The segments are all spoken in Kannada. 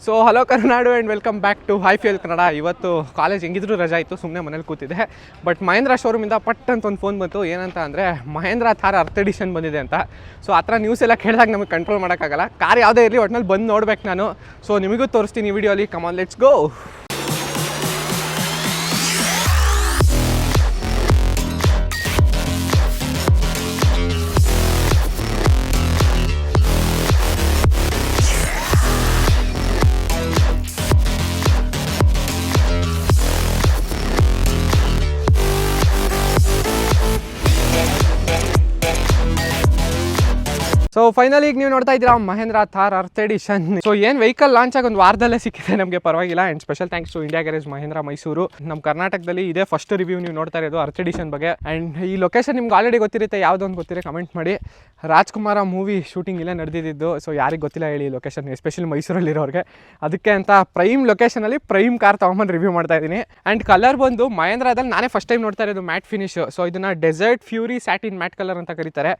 ಸೊ ಹಲೋ ಕರ್ನಾಡು and welcome back to high fuel Kannada. ಇವತ್ತು ಕಾಲೇಜ್ ಹೆಂಗಿದ್ರು ರಜಾ ಇತ್ತು, ಸುಮ್ಮನೆ ಮನೇಲಿ ಕೂತಿದೆ. ಬಟ್ ಮಹೇಂದ್ರ ಶೋರೂಮಿಂದ ಪಟ್ ಅಂತ ಒಂದು ಫೋನ್ ಬಂತು. ಏನಂತ ಅಂದರೆ ಮಹೇಂದ್ರ ಥಾರ್ ಅರ್ತ್ ಎಡಿಷನ್ ಬಂದಿದೆ ಅಂತ. ಸೊ ಆ ಥರ ನ್ಯೂಸ್ ಎಲ್ಲ ಕೇಳಿದಾಗ ನಮಗೆ ಕಂಟ್ರೋಲ್ ಮಾಡೋಕ್ಕಾಗಲ್ಲ. ಕಾರ್ ಯಾವುದೇ ಇರಲಿ ಒಟ್ಟಿನಲ್ಲಿ ಬಂದು ನೋಡ್ಬೇಕು ನಾನು. ಸೊ ನಿಮಗೂ ತೋರಿಸ್ತೀನಿ ಈ ವಿಡಿಯೋಲಿ. Come on let's go. So finally ಈಗ ನೀವು ನೋಡ್ತಾ ಇದ್ದೀರಾ Mahindra Thar earth edition. So ಏನು ವೆಹಿಕಲ್ ಲಾಂಚ್ ಆಗಿ ಒಂದು ವಾರದಲ್ಲೇ ಸಿಕ್ಕಿದೆ ನಮಗೆ, ಪರವಾಗಿಲ್ಲ. And special thanks to India garage Mahindra Mysuru. ನಮ್ಮ ಕರ್ನಾಟಕದಲ್ಲಿ ಇದೇ ಫಸ್ಟ್ ರಿವ್ಯೂ ನೀವು ನೋಡ್ತಾ ಇರೋದು ಅರ್ತ್ ಎಡಿಷನ್ ಬಗ್ಗೆ. ಆ್ಯಂಡ್ ಈ ಲೊಕೇಶನ್ ನಿಮ್ಗೆ ಆಲ್ರೆಡಿ ಗೊತ್ತಿರುತ್ತೆ, ಯಾವುದೊಂದು ಗೊತ್ತಿರೋ ಕಮೆಂಟ್ ಮಾಡಿ. ರಾಜ್ಕುಮಾರ ಮೂವಿ ಶೂಟಿಂಗ್ ಇಲ್ಲೇ ನಡೆದಿದ್ದು. ಸೊ ಯಾರಿಗೆ ಗೊತ್ತಿಲ್ಲ ಹೇಳಿ ಈ ಲೊಕೇಶನ್, ಎಸ್ಪೆಷಲಿ ಮೈಸೂರಲ್ಲಿರೋರಿಗೆ. ಅದಕ್ಕೆ ಅಂತ ಪ್ರೈಮ್ ಲೊಕೇಶನಲ್ಲಿ ಪ್ರೈಮ್ ಕಾರ್ ತೊಗೊಂಬಂದು ರಿವ್ಯೂ ಮಾಡ್ತಾ ಇದ್ದೀನಿ. ಆ್ಯಂಡ್ ಕಲರ್ ಬಂದು ಮಹೇಂದ್ರದಲ್ಲಿ ನಾನೇ ಫಸ್ಟ್ ಟೈಮ್ ನೋಡ್ತಾ ಇರೋದು ಮ್ಯಾಟ್ ಫಿನಿಶ್. ಸೊ ಇದನ್ನು desert fury satin matte colour ಅಂತ ಕರೀತಾರೆ.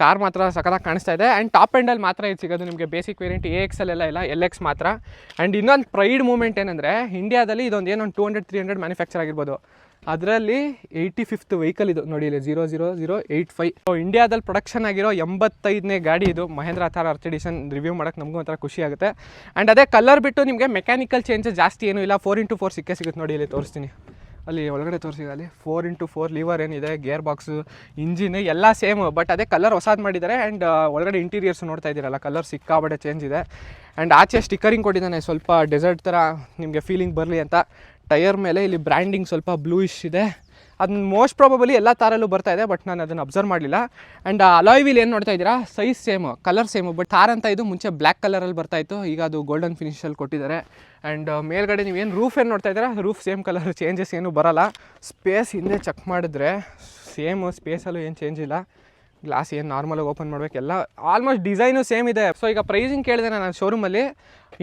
ಕಾರ್ ಮಾತ್ರ ಸಖತ್ತಾಗಿ ಕಾಣಿಸ್ತಾ ಇದೆ. ಆ್ಯಂಡ್ ಟಾಪ್ ಎಂಡಲ್ಲಿ ಮಾತ್ರ ಇದು ಸಿಗೋದು ನಿಮಗೆ. ಬೇಸಿಕ್ ವೇರಿಯಂಟ್ AXL ಎಲ್ಲ ಇಲ್ಲ, LX ಮಾತ್ರ. ಆ್ಯಂಡ್ ಇನ್ನೊಂದು ಪ್ರೈಡ್ ಮೂಮೆಂಟ್ ಏನಂದರೆ, ಇಂಡಿಯಾದಲ್ಲಿ ಇದೊಂದು ಏನೊಂದು 200-300 ಮ್ಯಾನುಫ್ಯಾಕ್ಚರ್ ಆಗಿರ್ಬೋದು. ಅದರಲ್ಲಿ 85th ವೆಹಿಕಲ್ ಇದು ನೋಡಿ, ಇಲ್ಲಿ 00085. ಸೊ ಇಂಡಿಯಾದಲ್ಲಿ ಪ್ರೊಡಕ್ಷನ್ ಆಗಿರೋ 85ನೇ ಗಾಡಿ ಇದು Mahindra Thar earth edition. Review ಮಾಡೋಕ್ಕೆ ನಮಗೂ ಒಂಥರ ಖುಷಿ ಆಗುತ್ತೆ. ಆ್ಯಂಡ್ ಅದೇ ಕಲರ್ ಬಿಟ್ಟು ನಿಮಗೆ ಮೆಕ್ಯಾನಿಕಲ್ ಚೇಂಜಸ್ ಜಾಸ್ತಿ ಏನೂ ಇಲ್ಲ. 4x4 ಸಿಗುತ್ತೆ ನೋಡಿ, ಇಲ್ಲಿ ತೋರಿಸ್ತೀನಿ. ಅಲ್ಲಿ ಒಳಗಡೆ ತೋರಿಸಿದೆ, ಅಲ್ಲಿ 4x4 ಲಿವರ್ ಏನಿದೆ, ಗೇರ್ ಬಾಕ್ಸು, ಇಂಜಿನ್ ಎಲ್ಲ ಸೇಮ್. ಬಟ್ ಅದೇ ಕಲರ್ ಹೊಸಾದು ಮಾಡಿದ್ದಾರೆ. ಆ್ಯಂಡ್ ಒಳಗಡೆ ಇಂಟೀರಿಯರ್ಸ್ ನೋಡ್ತಾ ಇದ್ದೀರಲ್ಲ, ಕಲರ್ ಸಿಕ್ಕಾಬಡೆ ಚೇಂಜ್ ಇದೆ. ಆ್ಯಂಡ್ ಆಚೆ ಸ್ಟಿಕ್ಕರಿಂಗ್ ಕೊಟ್ಟಿದ್ದಾನೆ, ಸ್ವಲ್ಪ ಡೆಸರ್ಟ್ ಥರ ನಿಮಗೆ ಫೀಲಿಂಗ್ ಬರಲಿ ಅಂತ. ಟೈರ್ ಮೇಲೆ ಇಲ್ಲಿ ಬ್ರ್ಯಾಂಡಿಂಗ್ ಸ್ವಲ್ಪ ಬ್ಲೂಯಿಶ್ ಇದೆ. ಅದನ್ನ ಮೋಸ್ಟ್ ಪ್ರಾಬಬಲಿ ಎಲ್ಲ ಥಾರಲ್ಲೂ ಬರ್ತಾ ಇದೆ, ಬಟ್ ನಾನು ಅದನ್ನು ಅಬ್ಸರ್ವ್ ಮಾಡಲಿಲ್ಲ. ಆ್ಯಂಡ್ ಅಲಾಯ್ ವೀಲ್ ಏನು ನೋಡ್ತಾ ಇದ್ದೀರಾ, size same, colour same. But Thar ಅಂತ ಇದು ಮುಂಚೆ ಬ್ಲ್ಯಾಕ್ ಕಲರಲ್ಲಿ ಬರ್ತಾಯಿತ್ತು, ಈಗ ಅದು ಗೋಲ್ಡನ್ ಫಿನಿಷಲ್ಲಿ ಕೊಟ್ಟಿದ್ದಾರೆ. ಆ್ಯಂಡ್ ಮೇಲ್ಗಡೆ ನೀವೇನು ರೂಫ್ ಏನು ನೋಡ್ತಾ ಇದ್ದೀರಾ, ರೂಫ್ ಸೇಮ್ ಕಲರ್, ಚೇಂಜಸ್ ಏನೂ ಬರೋಲ್ಲ. ಸ್ಪೇಸ್ ಹಿಂದೆ ಚೆಕ್ ಮಾಡಿದ್ರೆ ಸೇಮು, ಸ್ಪೇಸಲ್ಲೂ ಏನು ಚೇಂಜ್ ಇಲ್ಲ. ಗ್ಲಾಸ್ ಏನು ನಾರ್ಮಲಾಗಿ ಓಪನ್ ಮಾಡಬೇಕೆಲ್ಲ ಆಲ್ಮೋಸ್ಟ್ ಡಿಸೈನು ಸೇಮ್ ಇದೆ. ಸೊ ಈಗ ಪ್ರೈಸಿಂಗ್ ಕೇಳಿದೆ ನಾನು ಶೋರೂಮಲ್ಲಿ,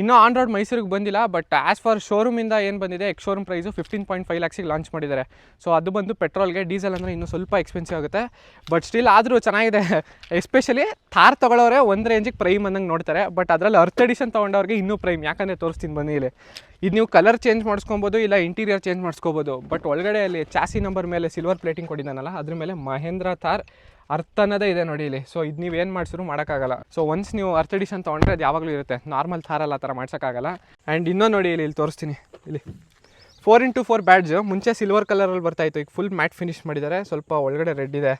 ಇನ್ನೂ ಆನ್ ರೋಡ್ ಮೈಸೂರಿಗೆ ಬಂದಿಲ್ಲ. ಬಟ್ ಆ್ಯಸ್ ಫಾರ್ ಶೋರೂಮಿಂದ ಏನು ಬಂದಿದೆ, X showroom price 15.5 lakhs launch ಮಾಡಿದ್ದಾರೆ. ಸೊ ಅದು ಬಂದು ಪೆಟ್ರೋಲ್ಗೆ, ಡೀಸೆಲ್ ಅಂದರೆ ಇನ್ನೂ ಸ್ವಲ್ಪ ಎಕ್ಸ್ಪೆನ್ಸಿವ್ ಆಗುತ್ತೆ. ಬಟ್ ಸ್ಟಿಲ್ ಆದರೂ ಚೆನ್ನಾಗಿದೆ. ಎಸ್ಪೆಷಲಿ ಥಾರ್ ತೊಗೊಳ್ಳೋರೆ ಒಂದು ರೇಂಜಿಗೆ ಪ್ರೈಮ್ ಅನ್ನಂಗೆ ನೋಡ್ತಾರೆ. ಬಟ್ ಅದರಲ್ಲಿ ಅರ್ತ್ ಎಡಿಷನ್ ತೊಗೊಂಡವ್ರಿಗೆ ಇನ್ನೂ ಪ್ರೈಮ್. ಯಾಕಂದರೆ ತೋರಿಸ್ತೀನಿ ಬನ್ನಿ ಇಲ್ಲಿ. ಇದು ನೀವು ಕಲರ್ ಚೇಂಜ್ ಮಾಡಿಸ್ಕೊಬೋದು, ಇಲ್ಲ ಇಂಟೀರಿಯರ್ ಚೇಂಜ್ ಮಾಡಿಸ್ಕೋಬೋದು. ಬಟ್ ಒಳಗಡೆ ಅಲ್ಲಿ ಚಾಸಿ ನಂಬರ್ ಮೇಲೆ ಸಿಲ್ವರ್ ಪ್ಲೇಟಿಂಗ್ ಕೊಟ್ಟಿದ್ದಾನಲ್ಲ, ಅದ್ರ ಮೇಲೆ ಮಹೇಂದ್ರ ಥಾರ್ ಅರ್ತ್ ಅನ್ನೋದೇ ಇದೆ ನೋಡಿ ಇಲ್ಲಿ. ಸೊ ಇದು ನೀವೇನು ಮಾಡಿಸಿದ್ರು ಮಾಡೋಕ್ಕಾಗಲ್ಲ. ಸೊ ಒನ್ಸ್ ನೀವು ಅರ್ತ್ ಎಡಿಷನ್ ತೊಗೊಂಡ್ರೆ ಅದು ಯಾವಾಗಲೂ ಇರುತ್ತೆ, ನಾರ್ಮಲ್ ಥಾರಲ್ಲ ಆ ಥರ ಮಾಡ್ಸೋಕ್ಕಾಗಲ್ಲ. ಆ್ಯಂಡ್ ಇನ್ನೂ ನೋಡಿ ಇಲ್ಲಿ ತೋರಿಸ್ತೀನಿ. ಇಲ್ಲಿ 4x4 ಬ್ಯಾಡ್ಜು ಮುಂಚೆ ಸಿಲ್ವರ್ ಕಲರಲ್ಲಿ ಬರ್ತಾಯಿತ್ತು, ಈಗ ಫುಲ್ ಮ್ಯಾಟ್ ಫಿನಿಶ್ ಮಾಡಿದ್ದಾರೆ. ಸ್ವಲ್ಪ ಒಳಗಡೆ ರೆಡ್ ಇದೆ.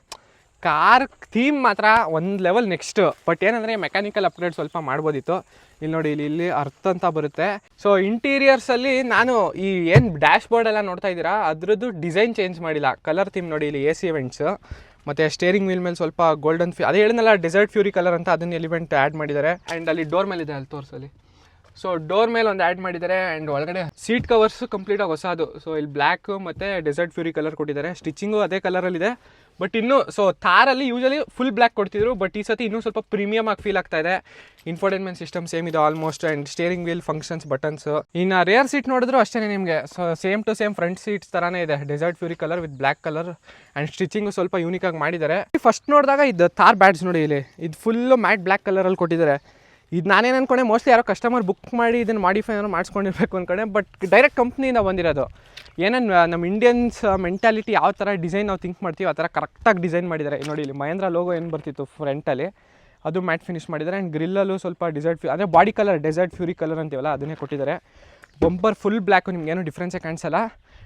ಕಾರ್ ಥೀಮ್ ಮಾತ್ರ ಒಂದು ಲೆವೆಲ್ ನೆಕ್ಸ್ಟ್. ಬಟ್ ಏನಂದರೆ ಮೆಕ್ಯಾನಿಕಲ್ ಅಪ್ಗ್ರೇಡ್ ಸ್ವಲ್ಪ ಮಾಡ್ಬೋದಿತ್ತು. ಇಲ್ಲಿ ನೋಡಿ, ಇಲ್ಲಿ ಅರ್ತ್ ಅಂತ ಬರುತ್ತೆ. ಸೊ ಇಂಟೀರಿಯರ್ಸಲ್ಲಿ ನಾನು ಈ ಏನು ಡ್ಯಾಶ್ ಬೋರ್ಡ್ ಎಲ್ಲ ನೋಡ್ತಾ ಇದ್ದೀರಾ, ಅದ್ರದ್ದು ಡಿಸೈನ್ ಚೇಂಜ್ ಮಾಡಿಲ್ಲ. ಕಲರ್ ಥೀಮ್ ನೋಡಿ, ಇಲ್ಲಿ AC ಇವೆಂಟ್ಸು ಮತ್ತು ಸ್ಟೇರಿಂಗ್ ವೀಲ್ ಮೇಲೆ ಸ್ವಲ್ಪ ಗೋಲ್ಡನ್ ಅದೇ ಹೇಳಿದ್ನಲ್ಲ ಡೆಸರ್ಟ್ ಫ್ಯೂರಿ ಕಲರ್ ಅಂತ, ಅದನ್ನ ಎಲಿಮೆಂಟ್ ಆ್ಯಡ್ ಮಾಡಿದ್ದಾರೆ. ಆ್ಯಂಡ್ ಅಲ್ಲಿ ಡೋರ್ ಮೇಲೆ ಇದೆ, ಅಲ್ಲಿ ತೋರಿಸಲಿ. ಸೊ ಡೋರ್ ಮೇಲೆ ಒಂದು ಆ್ಯಡ್ ಮಾಡಿದ್ದಾರೆ. ಆ್ಯಂಡ್ ಒಳಗಡೆ ಸೀಟ್ ಕವರ್ಸು ಕಂಪ್ಲೀಟಾಗಿ ಹೊಸದು. ಸೊ ಇಲ್ಲಿ ಬ್ಲ್ಯಾಕ್ ಮತ್ತು ಡೆಸರ್ಟ್ ಫ್ಯೂರಿ ಕಲರ್ ಕೊಟ್ಟಿದ್ದಾರೆ. ಸ್ಟಿಚಿಂಗು ಅದೇ ಕಲರಲ್ಲಿದೆ. ಬಟ್ ಇನ್ನೂ ಸೊ ಥಾರಲ್ಲಿ ಯೂಶಲಿ ಫುಲ್ ಬ್ಲ್ಯಾಕ್ ಕೊಡ್ತಿದ್ರು, ಬಟ್ ಈ ಸತಿ ಇನ್ನೂ ಸ್ವಲ್ಪ ಪ್ರೀಮಿಯಮ್ ಆಗಿ ಫೀಲ್ ಆಗ್ತಾ ಇದೆ. ಇನ್ಫೋಟೈನ್ಮೆಂಟ್ ಸಿಸ್ಟಮ್ ಸೇಮ್ ಇದೆ almost. And steering wheel functions, buttons. ಇನ್ನು ರೇರ್ ಸೀಟ್ ನೋಡಿದ್ರು ಅಷ್ಟೇ ನಿಮಗೆ. So same to same front seats ಥರನೇ ಇದೆ, desert fury colour with black colour. And stitching ಸ್ವಲ್ಪ ಯೂನಿಕಾಗಿ ಮಾಡಿದ್ದಾರೆ. ಫಸ್ಟ್ ನೋಡಿದಾಗ ಇದು ಥಾರ್ ಬ್ಯಾಡ್ಜ್ ನೋಡಿ, ಇಲ್ಲಿ ಇದು ಫುಲ್ಲು ಮ್ಯಾಟ್ ಬ್ಲ್ಯಾಕ್ ಕಲರಲ್ಲಿ ಕೊಟ್ಟಿದ್ದಾರೆ. ಇದು ನಾನೇನು ಅಂದ್ಕೊಂಡೆ, ಮೋಸ್ಟ್ಲಿ ಯಾರೋ ಕಸ್ಟಮರ್ ಬುಕ್ ಮಾಡಿ ಇದನ್ನು ಮಾಡಿಫೈ ಏನೋ ಮಾಡಿಸ್ಕೊಂಡಿರ್ಬೇಕು ಅಂದ್ಕೊಂಡೆ. ಬಟ್ ಡೈರೆಕ್ಟ್ ಕಂಪ್ನಿಯಿಂದ ಬಂದಿರೋದು. ಏನೇನು ನಮ್ಮ ಇಂಡಿಯನ್ಸ್ ಮೆಂಟಾಲಿಟಿ ಯಾವ ಥರ ಡಿಸೈನ್ ನಾವು ಥಿಂಕ್ ಮಾಡ್ತೀವಿ ಆ ಥರ ಕರೆಕ್ಟಾಗಿ ಡಿಸೈನ್ ಮಾಡಿದ್ದಾರೆ. ನೋಡಿ ಇಲ್ಲಿ ಮಹೇಂದ್ರ ಲೋಗೋ ಏನು ಬರ್ತಿತ್ತು ಫ್ರಂಟಲ್ಲಿ, ಅದು ಮ್ಯಾಟ್ ಫಿನಿಶ್ ಮಾಡಿದ್ದಾರೆ. ಆ್ಯಂಡ್ ಗ್ರಿಲ್ಲಲ್ಲೂ ಸ್ವಲ್ಪ ಡೆಸರ್ಟ್ ಅಂದರೆ body colour desert fury colour ಅಂತೀವಲ್ಲ ಅದನ್ನೇ ಕೊಟ್ಟಿದ್ದಾರೆ. ಬಂಪರ್ ಫುಲ್ ಬ್ಲ್ಯಾಕು, ನಿಮ್ಗೇನು ಡಿಫ್ರೆನ್ಸೇ ಕಾಣಿಸಲ್ಲ.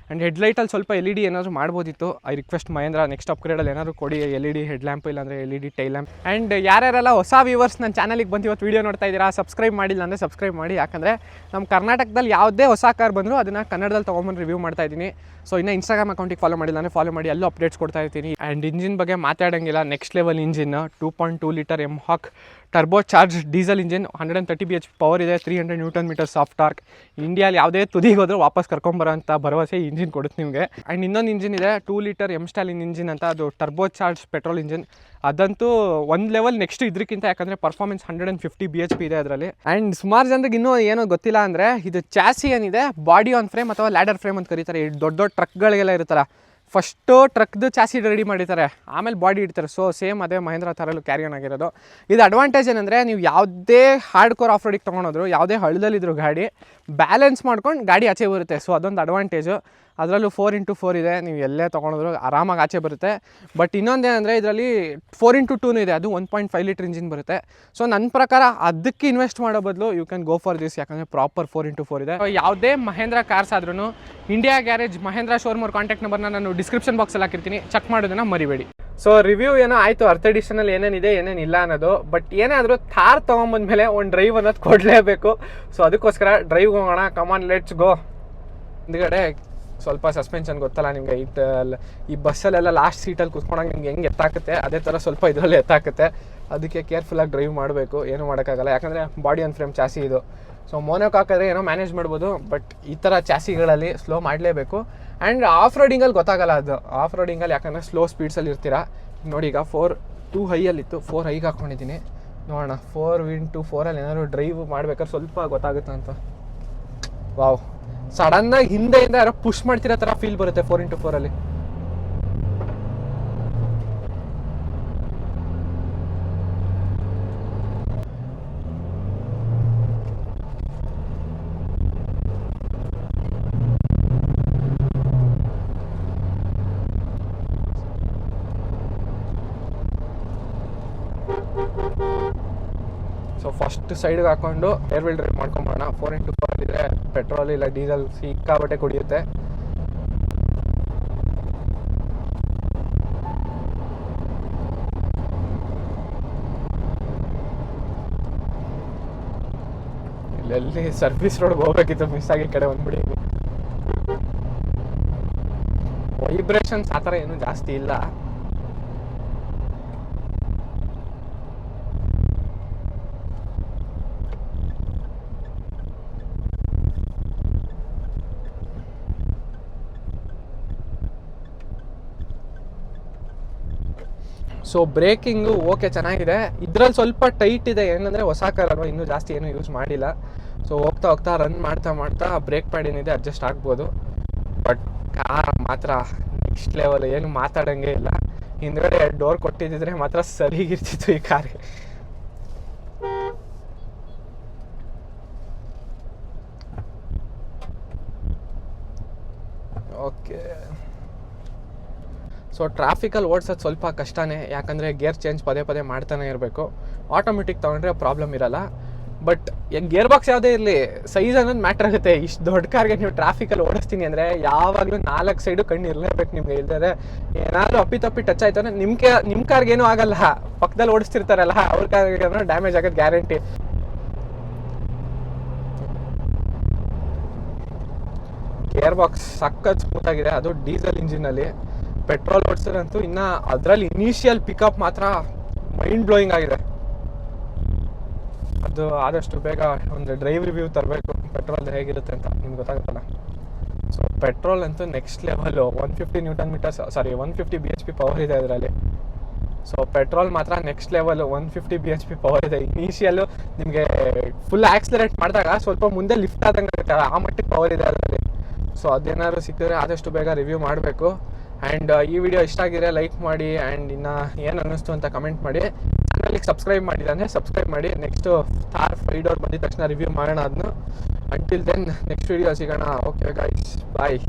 ಆ್ಯಂಡ್ ಹೆಡ್ಲೈಟಲ್ಲಿ ಸ್ವಲ್ಪ LED ಏನಾದರೂ ಮಾಡ್ಬೋದಿತ್ತು. ಐ ರಿಕ್ವೆಸ್ಟ್ ಮಹೇಂದ್ರ ನೆಕ್ಸ್ಟ್ ಅಪ್ಗ್ರೇಡಲ್ಲಿ ಏನಾದರೂ ಕೊಡಿ, LED ಹೆಡ್ ಲ್ಯಾಂಪ್ ಇಲ್ಲಾಂದರೆ LED ಟೈಲ್ ಲ್ಯಾಂಪ್. ಆ್ಯಂಡ್ ಯಾರ್ಯಾರೆಲ್ಲ ಹೊಸ ವ್ಯೂವರ್ಸ್ ನನ್ನ ಚಾನಲಿಗೆ ಬಂದು ಇವತ್ತು ವೀಡಿಯೋ ನೋಡ್ತಾ ಇದ್ದೀರಾ, ಸಬ್ಸ್ಕ್ರೈಬ್ ಮಾಡಿಲ್ಲ ಅಂದರೆ ಸಬ್ಸ್ಕ್ರೈಬ್ ಮಾಡಿ. ಯಾಕಂದರೆ ನಮ್ಮ ಕರ್ನಾಟಕದಲ್ಲಿ ಯಾವುದೇ ಹೊಸ ಕಾರ್ ಬಂದರೂ ಅದನ್ನು ಕನ್ನಡದಲ್ಲಿ ತೊಗೊಂಬಂದು ರಿವ್ಯೂ ಮಾಡ್ತಾ ಇದ್ದೀನಿ. ಸೊ ಇನ್ನು ಇನ್ಸ್ಟಾಗ್ರಾಮ್ ಅಕೌಂಟಿಗೆ ಫಾಲೋ ಮಾಡಿಲ್ಲ ಅಂದರೆ ಫಾಲೋ ಮಾಡಿ, ಅಲ್ಲೂ ಅಪ್ಡೇಟ್ಸ್ ಕೊಡ್ತಾ ಇರ್ತೀನಿ. ಆ್ಯಂಡ್ ಇಂಜಿನ್ ಬಗ್ಗೆ ಮಾತಾಡೋಂಗಿಲ್ಲ, next level engine. 2.2 litre MHawk turbo charge diesel engine, 130 BH power ಇದೆ, 300 Nm ಸಾಫ್ಟ್ ಟಾರ್ಕ್. ಇಂಡಿಯಾಲಿ ಯಾವುದೇ ತುದಿಗೆ ಹೋದರೂ ವಾಪಸ್ ಕರ್ಕೊಂಬರೋ ಅಂತ ಭರವಸೆ ಇಂಜಿನ್ ಕೊಡುತ್ತೆ ನಿಮಗೆ. ಆ್ಯಂಡ್ ಇನ್ನೊಂದು ಇಂಜಿನ್ ಇದೆ, 2 ಲೀಟರ್ M-Stallion ಇಂಜಿನ್ ಅಂತ, ಅದು ಟರ್ಬೋ ಚಾರ್ಜ್ ಪೆಟ್ರೋಲ್ ಇಂಜಿನ್. ಅದಂತೂ ಒಂದು ಲೆವೆಲ್ ನೆಕ್ಸ್ಟ್ ಇದಕ್ಕಿಂತ, ಯಾಕಂದರೆ ಪರ್ಫಾರ್ಮೆನ್ಸ್ 150 BHP ಇದೆ ಅದರಲ್ಲಿ. ಆ್ಯಂಡ್ ಸುಮಾರು ಜನರಿಗೆ ಇನ್ನೂ ಏನೋ ಗೊತ್ತಿಲ್ಲ ಅಂದರೆ, ಇದು ಚಾಸಿ ಏನಿದೆ ಬಾಡಿ ಆನ್ ಫ್ರೇಮ್ ಅಥವಾ ಲ್ಯಾಡರ್ ಫ್ರೇಮ್ ಅಂತ ಕರೀತಾರೆ. ಈ ದೊಡ್ಡ ದೊಡ್ಡ ಟ್ರಕ್ಗಳಿಗೆಲ್ಲ ಇರುತ್ತಲ್ಲ, ಫಸ್ಟು ಟ್ರಕ್ದು ಚಾಸಿ ರೆಡಿ ಮಾಡಿರ್ತಾರೆ, ಆಮೇಲೆ ಬಾಡಿ ಇಡ್ತಾರೆ. ಸೊ ಸೇಮ್ ಅದೇ ಮಹೇಂದ್ರ ಥರಲ್ಲೂ ಕ್ಯಾರಿಯನ್ ಆಗಿರೋದು. ಇದು ಅಡ್ವಾಂಟೇಜ್ ಏನಂದರೆ ನೀವು ಯಾವುದೇ ಹಾರ್ಡ್ ಕೋರ್ ಆಫ್ ರೋಡಿಗೆ ತೊಗೊಂಡೋದ್ರು, ಯಾವುದೇ ಹಳ್ಳದಲ್ಲಿದ್ರು ಗಾಡಿ ಬ್ಯಾಲೆನ್ಸ್ ಮಾಡ್ಕೊಂಡು ಗಾಡಿ ಆಚೆ ಬರುತ್ತೆ. ಸೊ ಅದೊಂದು ಅಡ್ವಾಂಟೇಜು. ಅದರಲ್ಲೂ 4x4 ಇದೆ, ನೀವು ಎಲ್ಲೇ ತೊಗೊಂಡ್ರು ಆರಾಮಾಗಿ ಆಚೆ ಬರುತ್ತೆ. ಬಟ್ ಇನ್ನೊಂದೇನೆಂದರೆ ಇದರಲ್ಲಿ 4x2 ಇದೆ, ಅದು 1.5 ಲೀಟ್ರ್ ಇಂಜಿನ್ ಬರುತ್ತೆ. ಸೊ ನನ್ನ ಪ್ರಕಾರ ಅದಕ್ಕೆ ಇನ್ವೆಸ್ಟ್ ಮಾಡೋ ಬದಲು you can go for this, ಯಾಕಂದರೆ ಪ್ರಾಪರ್ 4x4 ಇದೆ. ಯಾವುದೇ ಮಹೇಂದ್ರ ಕಾರ್ಸ್ ಆದ್ರೂ ಇಂಡಿಯಾ ಗ್ಯಾರೇಜ್ ಮಹೇಂದ್ರ ಶೋರೂಮ್ ಅವ್ರ ಕಾಂಟ್ಯಾಕ್ಟ್ ನಂಬರ್ನ ನಾನು ಡಿಸ್ಕ್ರಿಪ್ಷನ್ ಬಾಕ್ಸಲ್ಲಿ ಹಾಕಿರ್ತೀನಿ, ಚೆಕ್ ಮಾಡೋದನ್ನು ಮರಿಬೇಡಿ. ಸೊ ರಿವ್ಯೂ ಏನೋ ಆಯಿತು, ಅರ್ತ್ ಎಡಿಷನಲ್ಲಿ ಏನೇನಿದೆ ಏನೇನಿಲ್ಲ ಅನ್ನೋದು. ಬಟ್ ಏನೇ ಆದರೂ ಥಾರ್ ತೊಗೊಂಬಂದ್ಮೇಲೆ ಒಂದು ಡ್ರೈವ್ ಅನ್ನೋದು ಕೊಡಲೇಬೇಕು. ಸೊ ಅದಕ್ಕೋಸ್ಕರ ಡ್ರೈವ್ಗೆ ಹೋಗೋಣ, ಕಮಾನ್ ಲೆಟ್ಸ್ ಗೋ. ಹಿಂದ್ಗಡೆ ಸ್ವಲ್ಪ ಸಸ್ಪೆನ್ಷನ್ ಗೊತ್ತಲ್ಲ ನಿಮಗೆ, ಈ ಬಸ್ಸಲ್ಲೆಲ್ಲ ಲಾಸ್ಟ್ ಸೀಟಲ್ಲಿ ಕೂತ್ಕೊಂಡಾಗ ನಿಮ್ಗೆ ಹೆಂಗೆ ಎತ್ತಾಗುತ್ತೆ, ಅದೇ ಥರ ಸ್ವಲ್ಪ ಇದರಲ್ಲಿ ಎತ್ತಾಗುತ್ತೆ. ಅದಕ್ಕೆ ಕೇರ್ಫುಲ್ಲಾಗಿ ಡ್ರೈವ್ ಮಾಡಬೇಕು, ಏನೂ ಮಾಡೋಕ್ಕಾಗಲ್ಲ. ಯಾಕಂದರೆ ಬಾಡಿ ಆನ್ ಫ್ರೇಮ್ ಚಾಸಿ ಇದು. ಸೊ ಮೋನೋಕ್ ಹಾಕಿದ್ರೆ ಏನೋ ಮ್ಯಾನೇಜ್ ಮಾಡ್ಬೋದು, ಬಟ್ ಈ ಥರ ಚಾಸಿಗಳಲ್ಲಿ ಸ್ಲೋ ಮಾಡಲೇಬೇಕು. ಆ್ಯಂಡ್ ಆಫ್ ರೋಡಿಂಗಲ್ಲಿ ಗೊತ್ತಾಗಲ್ಲ ಅದು. ಆಫ್ ರೋಡಿಂಗಲ್ಲಿ ಯಾಕಂದರೆ ಸ್ಲೋ ಸ್ಪೀಡ್ಸಲ್ಲಿ ಇರ್ತೀರಾ. ನೋಡಿ ಈಗ 4 ಹೈಯಲ್ಲಿತ್ತು, 4 ಹೈಗೆ ಹಾಕ್ಕೊಂಡಿದ್ದೀನಿ. ನೋಡೋಣ 4x4 ಏನಾದ್ರು ಡ್ರೈವ್ ಮಾಡ್ಬೇಕಾದ್ರೆ ಸ್ವಲ್ಪ ಗೊತ್ತಾಗುತ್ತೆ ಅಂತ. ವಾವ್, ಸಡನ್ನಾಗಿ ಹಿಂದೆಯಿಂದ ಯಾರೋ ಪುಷ್ ಮಾಡ್ತಿರೋ ಥರ ಫೀಲ್ ಬರುತ್ತೆ 4x4. ಸೊ ಫಸ್ಟ್ ಸೈಡ್ಗೆ ಹಾಕೊಂಡು ಏರ್ ವೀಲ್ ಡ್ರೈವ್ ಮಾಡ್ಕೊಂಬೋಣ. 4x4 ಇದ್ರೆ ಪೆಟ್ರೋಲ್ ಇಲ್ಲ ಡೀಸೆಲ್ ಸಿಕ್ಕಾಬಟ್ಟೆ ಕುಡಿಯುತ್ತೆ. ಇಲ್ಲೆಲ್ಲಿ ಸರ್ವಿಸ್ ರೋಡ್ಗೆ ಹೋಗ್ಬೇಕಿತ್ತು, ಮಿಸ್ ಆಗಿ ಕಡೆ ಬಂದ್ಬಿಡಿ. ವೈಬ್ರೇಷನ್ಸ್ ಆ ಥರ ಏನೂ ಜಾಸ್ತಿ ಇಲ್ಲ. ಸೊ ಬ್ರೇಕಿಂಗು ಓಕೆ ಚೆನ್ನಾಗಿದೆ. ಇದರಲ್ಲಿ ಸ್ವಲ್ಪ ಟೈಟ್ ಇದೆ, ಏನಂದರೆ ಹೊಸ ಕಾರ್ ಅಲ್ವಾ, ಇನ್ನೂ ಜಾಸ್ತಿ ಏನೂ ಯೂಸ್ ಮಾಡಿಲ್ಲ. ಸೊ ಹೋಗ್ತಾ ಹೋಗ್ತಾ ರನ್ ಮಾಡ್ತಾ ಬ್ರೇಕ್ ಪ್ಯಾಡ್ ಏನಿದೆ ಅಡ್ಜಸ್ಟ್ ಆಗ್ಬೋದು. ಬಟ್ ಕಾರ್ ಮಾತ್ರ ನೆಕ್ಸ್ಟ್ ಲೆವೆಲ್, ಏನು ಮಾತಾಡೋಂಗೆ ಇಲ್ಲ. ಹಿಂದ್ಗಡೆ ಡೋರ್ ಕೊಟ್ಟಿದ್ದಿದ್ರೆ ಮಾತ್ರ ಸರಿಗಿರ್ತಿತ್ತು ಈ ಕಾರ್ಗೆ. ಓಕೆ, ಸೊ ಟ್ರಾಫಿಕಲ್ಲಿ ಓಡಿಸೋದು ಸ್ವಲ್ಪ ಕಷ್ಟನೇ, ಯಾಕಂದರೆ ಗೇರ್ ಚೇಂಜ್ ಪದೇ ಮಾಡ್ತಾನೆ ಇರಬೇಕು. ಆಟೋಮೆಟಿಕ್ ತೊಗೊಂಡ್ರೆ ಪ್ರಾಬ್ಲಮ್ ಇರಲ್ಲ. ಬಟ್ ಗೇರ್ ಬಾಕ್ಸ್ ಯಾವುದೇ ಇರಲಿ, ಸೈಜ್ ಅನ್ನೋದು ಮ್ಯಾಟ್ರ್ ಆಗುತ್ತೆ. ಇಷ್ಟು ದೊಡ್ಡ ಕಾರ್ಗೆ ನೀವು ಟ್ರಾಫಿಕಲ್ಲಿ ಓಡಿಸ್ತೀನಿ ಅಂದರೆ ಯಾವಾಗಲೂ 4 ಸೈಡು ಕಣ್ಣು ಇರಲೇಬೇಕು ನಿಮಗೆ. ಇಲ್ದರೆ ಏನಾದರೂ ಅಪ್ಪಿ ಟಚ್ ಆಯಿತು ಅಂದರೆ ನಿಮ್ಮ ಕಾರ್ಗೇನೂ ಆಗಲ್ಲ, ಪಕ್ಕದಲ್ಲಿ ಓಡಿಸ್ತಿರ್ತಾರಲ್ಲ ಅವ್ರ ಕಾರ್ಗೆ ಡ್ಯಾಮೇಜ್ ಆಗೋದು ಗ್ಯಾರಂಟಿ. ಗೇರ್ ಬಾಕ್ಸ್ ಸಖತ್ ಸ್ಮೂತಾಗಿದೆ, ಅದು ಡೀಸೆಲ್ ಇಂಜಿನಲ್ಲಿ. ಪೆಟ್ರೋಲ್ ಓಡಿಸಿದ್ರಂತೂ ಇನ್ನು ಅದರಲ್ಲಿ ಇನಿಷಿಯಲ್ ಪಿಕಪ್ ಮಾತ್ರ ಮೈಂಡ್ ಬ್ಲೋಯಿಂಗ್ ಆಗಿದೆ. ಅದು ಆದಷ್ಟು ಬೇಗ ಒಂದು ಡ್ರೈವ್ ರಿವ್ಯೂ ತರಬೇಕು, ಪೆಟ್ರೋಲ್ ಹೇಗಿರುತ್ತೆ ಅಂತ ನಿಮ್ಗೆ ಗೊತ್ತಾಗುತ್ತಲ್ಲ. ಸೊ ಪೆಟ್ರೋಲ್ ಅಂತೂ ನೆಕ್ಸ್ಟ್ ಲೆವೆಲು, 150 150 BHP ಪವರ್ ಇದೆ ಅದರಲ್ಲಿ. ಸೊ ಪೆಟ್ರೋಲ್ ಮಾತ್ರ ನೆಕ್ಸ್ಟ್ ಲೆವೆಲು, 150 BHP ಪವರ್ ಇದೆ. ಇನಿಷಿಯಲ್ಲು ನಿಮಗೆ ಫುಲ್ ಆಕ್ಸಿಲರೇಟ್ ಮಾಡಿದಾಗ ಸ್ವಲ್ಪ ಮುಂದೆ ಲಿಫ್ಟ್ ಆದಂಗೆ ಆಗುತ್ತೆ, ಆ ಮಟ್ಟಿಗೆ ಪವರ್ ಇದೆ ಅದರಲ್ಲಿ. ಸೊ ಅದೇನಾದ್ರು ಸಿಕ್ಕಿದ್ರೆ ಆದಷ್ಟು ಬೇಗ ರಿವ್ಯೂ ಮಾಡಬೇಕು. ಆ್ಯಂಡ್ ಈ ವಿಡಿಯೋ ಇಷ್ಟ ಆಗಿದ್ರೆ ಲೈಕ್ ಮಾಡಿ, ಆ್ಯಂಡ್ ಇನ್ನು ಏನು ಅನ್ನಿಸ್ತು ಅಂತ ಕಮೆಂಟ್ ಮಾಡಿ. ಚಾನಲ್ಗೆ ಸಬ್ಸ್ಕ್ರೈಬ್ ಮಾಡಿಲ್ಲ ಅಂದರೆ ಸಬ್ಸ್ಕ್ರೈಬ್ ಮಾಡಿ. ನೆಕ್ಸ್ಟು ಥಾರ್ 5 ಡೋರ್ ಬಂದಿದ ತಕ್ಷಣ ರಿವ್ಯೂ ಮಾಡೋಣ ಅದನ್ನು. ಅಂಟಿಲ್ ದೆನ್ ನೆಕ್ಸ್ಟ್ ವಿಡಿಯೋ ಸಿಗೋಣ. ಓಕೆ ಗೈಸ್, ಬಾಯ್.